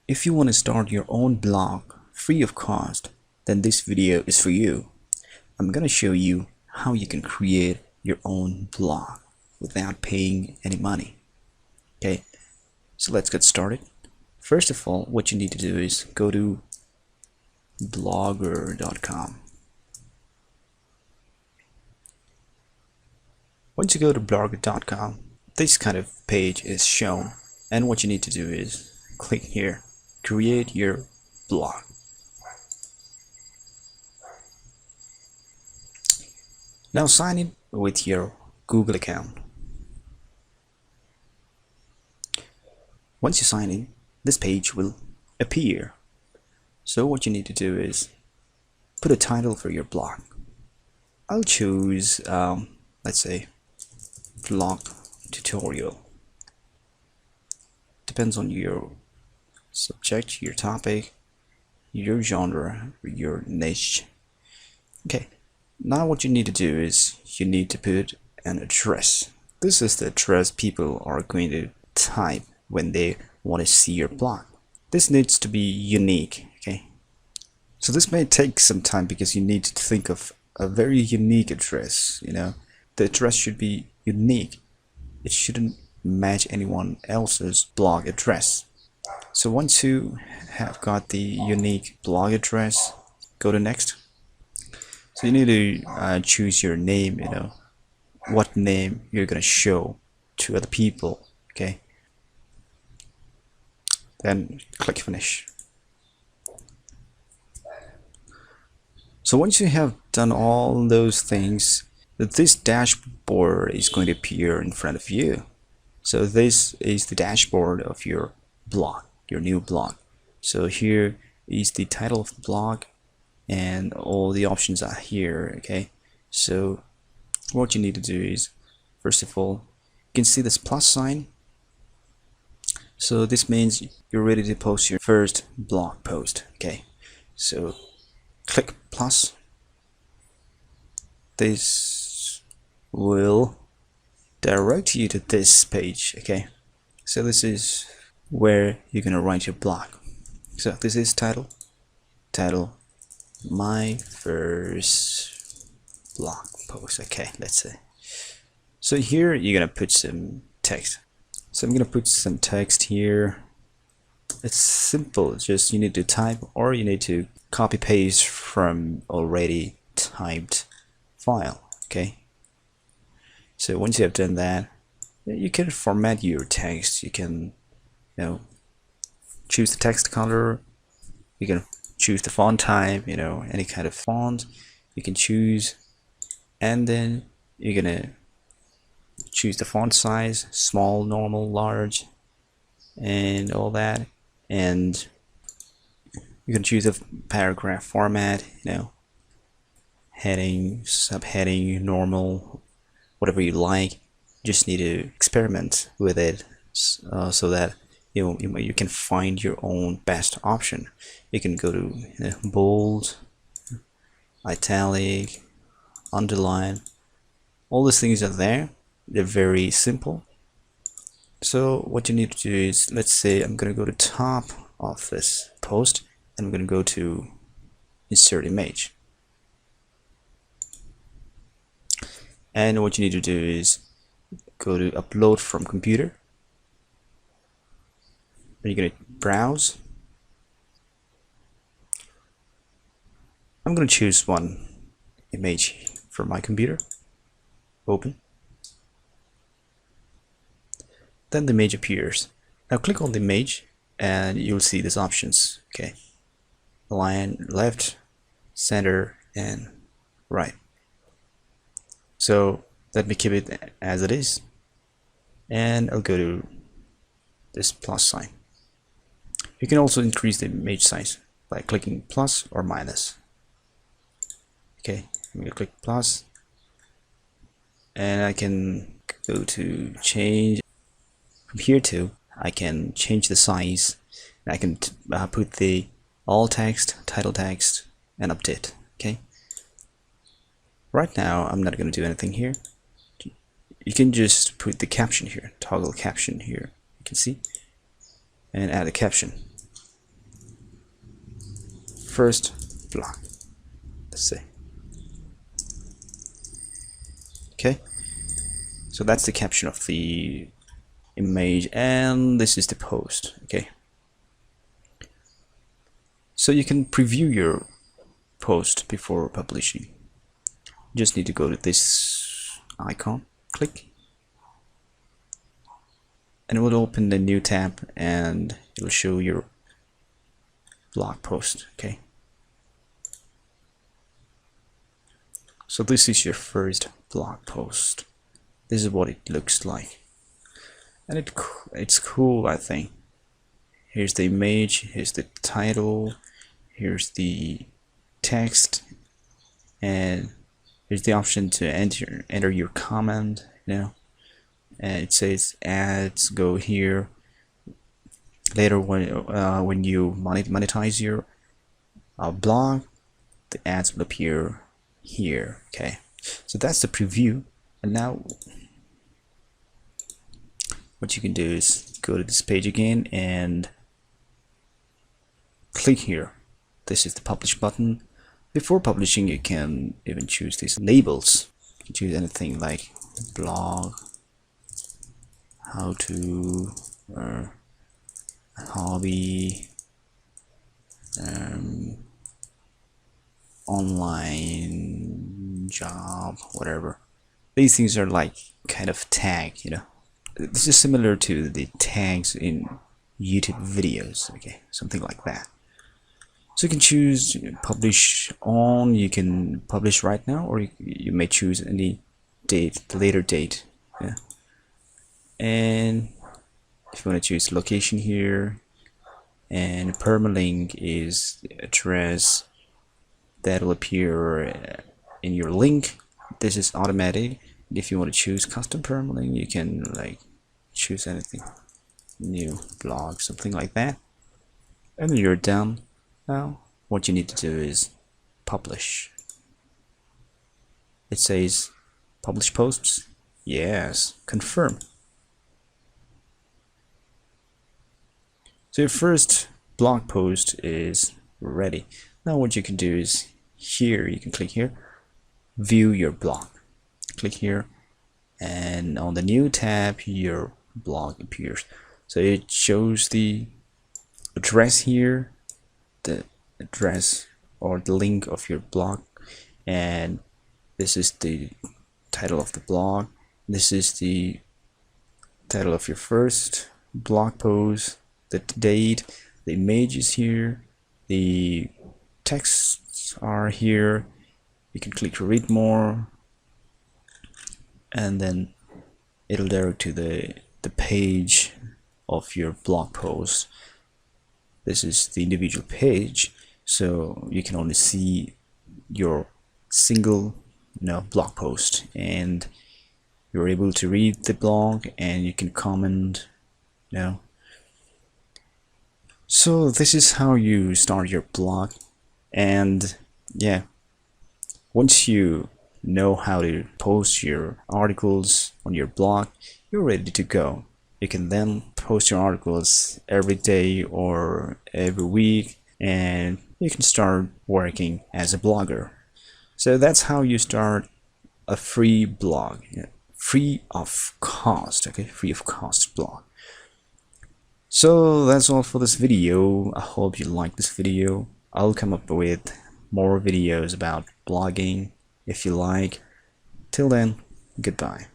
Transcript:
If you want to start your own blog free of cost, then this video is for you. I'm going to show you how you can create your own blog without paying any money. Okay, so let's get started. First of all, what you need to do is go to blogger.com. Once you go to blogger.com, this kind of page is shown, and what you need to do is click here, create your blog. Now sign in with your Google account. Once you sign in, this page will appear. So what you need to do is put a title for your blog. I'll choose, let's say, blog tutorial. Depends on your subject, your topic, your genre, your niche. Okay, now what you need to do is you need to put an address. This is the address people are going to type when they want to see your blog. This needs to be unique. Okay, so this may take some time because you need to think of a very unique address. The address should be unique. It shouldn't match anyone else's blog address. So once you have got the unique blog address, go to next. So you need to choose your name, what name you're gonna show to other people. Okay, then click finish. So once you have done all those things, this dashboard is going to appear in front of you. So this is the dashboard of your blog, your new blog. So here is the title of the blog, and all the options are here. Okay, so what you need to do is, first of all, you can see this plus sign. So this means you're ready to post your first blog post. Okay, so click plus. This will direct you to this page. Okay, so this is where you're gonna write your blog. So this is title, my first blog post. Okay, let's say. So here you're gonna put some text. So I'm gonna put some text here. It's simple, it's just you need to type, or you need to copy paste from already typed file. Okay, so once you have done that, you can format your text. You can choose the text color, you can choose the font type, any kind of font you can choose, and then you're gonna choose the font size, small, normal, large, and all that, and you can choose a paragraph format, heading, subheading, normal, whatever you like. Just need to experiment with it so that you can find your own best option. You can go to bold, italic, underline. All these things are there. They're very simple. So what you need to do is, let's say I'm going to go to top of this post, and I'm going to go to insert image. And what you need to do is go to upload from computer. And you're going to browse. I'm going to choose one image from my computer. Open. Then the image appears. Now click on the image and you'll see these options. Okay, align left, center, and right. So let me keep it as it is, and I'll go to this plus sign. You can also increase the image size by clicking plus or minus. Okay, I'm going to click plus, and I can go to change. From here to, I can change the size, and I can put the alt text, title text, and update. Okay, right now I'm not going to do anything here. You can just put the caption here, toggle caption here, you can see, and add a caption. first blog. Let's see. Okay, so that's the caption of the image, and this is the post. Okay, so you can preview your post before publishing. You just need to go to this icon, click, and it will open the new tab and it will show your blog post. Okay, so this is your first blog post. This is what it looks like, and it's cool, I think. Here's the image, here's the title, here's the text, and here's the option to enter your comment, and it says ads go here. Later when you monetize your blog, the ads will appear here. Okay, so that's the preview. And now what you can do is go to this page again and click here. This is the publish button. Before publishing, you can even choose these labels. You can choose anything like blog, how to, hobby, online job, whatever. These things are like kind of tag, This is similar to the tags in YouTube videos, okay, something like that. So you can choose publish on, you can publish right now, or you may choose any date, the later date. Yeah. And if you want to choose location here, and permalink is the address that will appear in your link. This is automatic. If you want to choose custom permalink, you can like choose anything, new blog, something like that, and then you're done. Now what you need to do is publish. It says publish posts. Yes, confirm. So your first blog post is ready. Now what you can do is here, you can click here, view your blog. Click here, and on the new tab your blog appears. So it shows the address here, the address or the link of your blog, and this is the title of the blog. This is the title of your first blog post, the date, the image is here, the texts are here. You can click read more, and then it'll direct to the page of your blog post. This is the individual page, so you can only see your single blog post, and you're able to read the blog and you can comment. So this is how you start your blog. And yeah, once you know how to post your articles on your blog, you're ready to go. You can then post your articles every day or every week, and you can start working as a blogger. So that's how you start a free blog, free of cost, okay, free of cost blog. So that's all for this video. I hope you like this video. I'll come up with more videos about blogging if you like. Till then, goodbye.